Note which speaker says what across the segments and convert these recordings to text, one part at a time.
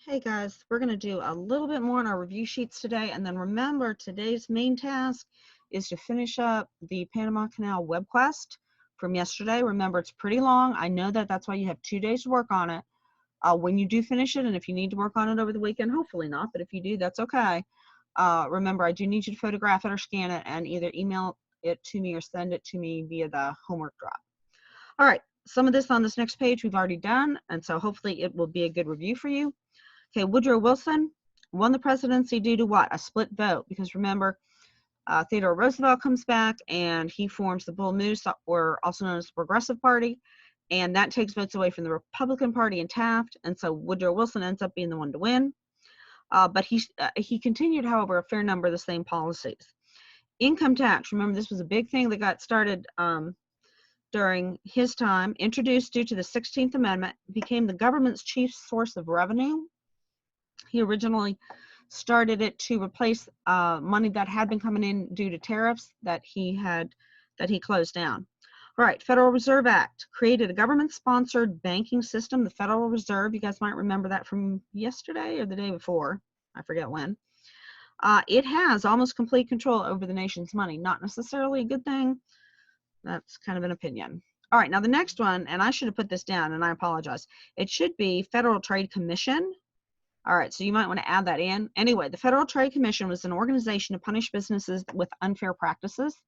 Speaker 1: Hey guys, we're going to do a little bit more on our review sheets today, and then remember today's main task is to finish up the Panama Canal web quest from yesterday. Remember, it's pretty long. I know that that's why you have 2 days to work on it. When you do finish it, and if you need to work on it over the weekend, hopefully not, but if you do, that's okay. Remember, I do need you to photograph it or scan it and either email it to me or send it to me via the homework drop. All right, some of this on this next page we've already done, and so hopefully it will be a good review for you. Okay, Woodrow Wilson won the presidency due to what? A split vote. Because remember, Theodore Roosevelt comes back and he forms the Bull Moose, or also known as the Progressive Party, and that takes votes away from the Republican Party and Taft, and so Woodrow Wilson ends up being the one to win. But he continued, however, a fair number of the same policies. Income tax, remember this was a big thing that got started during his time, introduced due to the 16th Amendment, became the government's chief source of revenue. He originally started it to replace money that had been coming in due to tariffs that he closed down. All right, Federal Reserve Act created a government-sponsored banking system, the Federal Reserve. You guys might remember that from yesterday or the day before. I forget when. It has almost complete control over the nation's money. Not necessarily a good thing. That's kind of an opinion. All right, now the next one, and I should have put this down, and I apologize. It should be Federal Trade Commission. All right, so you might want to add that in. Anyway, the Federal Trade Commission was an organization to punish businesses with unfair practices.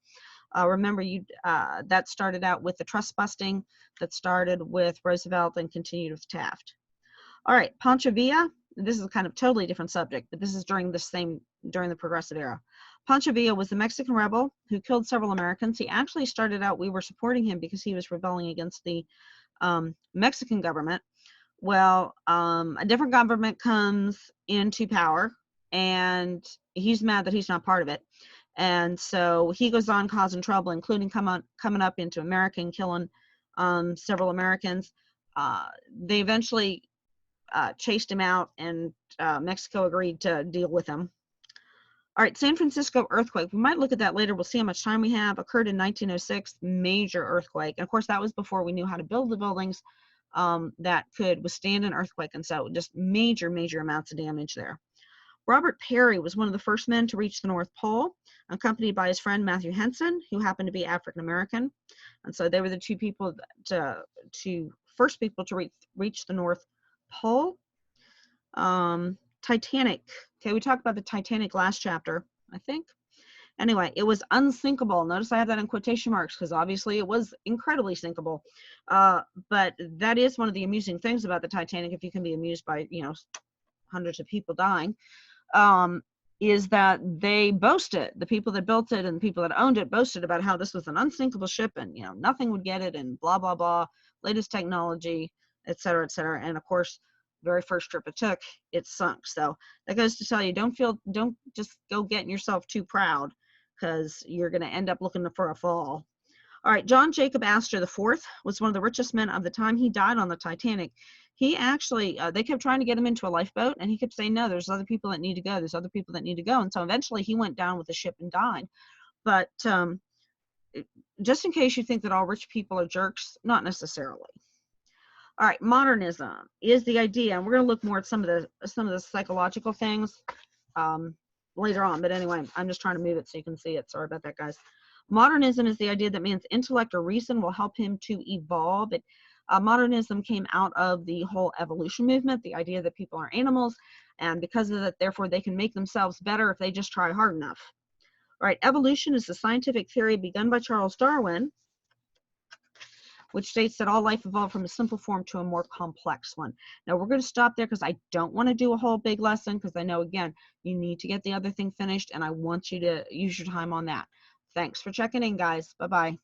Speaker 1: Remember, that started out with the trust busting that started with Roosevelt and continued with Taft. All right, Pancho Villa. This is a kind of totally different subject, but this is during the Progressive era. Pancho Villa was the Mexican rebel who killed several Americans. He actually started out, we were supporting him because he was rebelling against the Mexican government. Well, a different government comes into power, and he's mad that he's not part of it. And so he goes on causing trouble, including coming up into America and killing several Americans. They eventually chased him out, and Mexico agreed to deal with him. All right, San Francisco earthquake. We might look at that later. We'll see how much time we have. Occurred in 1906, major earthquake. And of course, that was before we knew how to build the buildings that could withstand an earthquake, and so just major amounts of damage there. Robert Peary was one of the first men to reach the North Pole, accompanied by his friend Matthew Henson, who happened to be African American, and so they were the first people to reach the North Pole. Titanic. Okay, we talked about the Titanic last chapter, I think. Anyway, it was unsinkable. Notice I have that in quotation marks because obviously it was incredibly sinkable. But that is one of the amusing things about the Titanic, if you can be amused by, hundreds of people dying, is that they boasted, the people that built it and the people that owned it boasted about how this was an unsinkable ship and, nothing would get it and blah, blah, blah, latest technology, et cetera, et cetera. And of course, very first trip it took, it sunk. So that goes to tell you, don't just go getting yourself too proud, because you're going to end up looking for a fall. All right, John Jacob Astor IV was one of the richest men of the time. He died on the Titanic. He actually, they kept trying to get him into a lifeboat, and he kept saying, no, there's other people that need to go. There's other people that need to go. And so eventually he went down with the ship and died. But just in case you think that all rich people are jerks, not necessarily. All right, modernism is the idea, and we're going to look more at some of the psychological things later on. But anyway, I'm just trying to move it so you can see it. Sorry about that, guys. Modernism is the idea that man's intellect or reason will help him to evolve. Modernism came out of the whole evolution movement, the idea that people are animals, and because of that, therefore, they can make themselves better if they just try hard enough. All right, evolution is the scientific theory begun by Charles Darwin, which states that all life evolved from a simple form to a more complex one. Now, we're going to stop there because I don't want to do a whole big lesson, because I know, again, you need to get the other thing finished, and I want you to use your time on that. Thanks for checking in, guys. Bye-bye.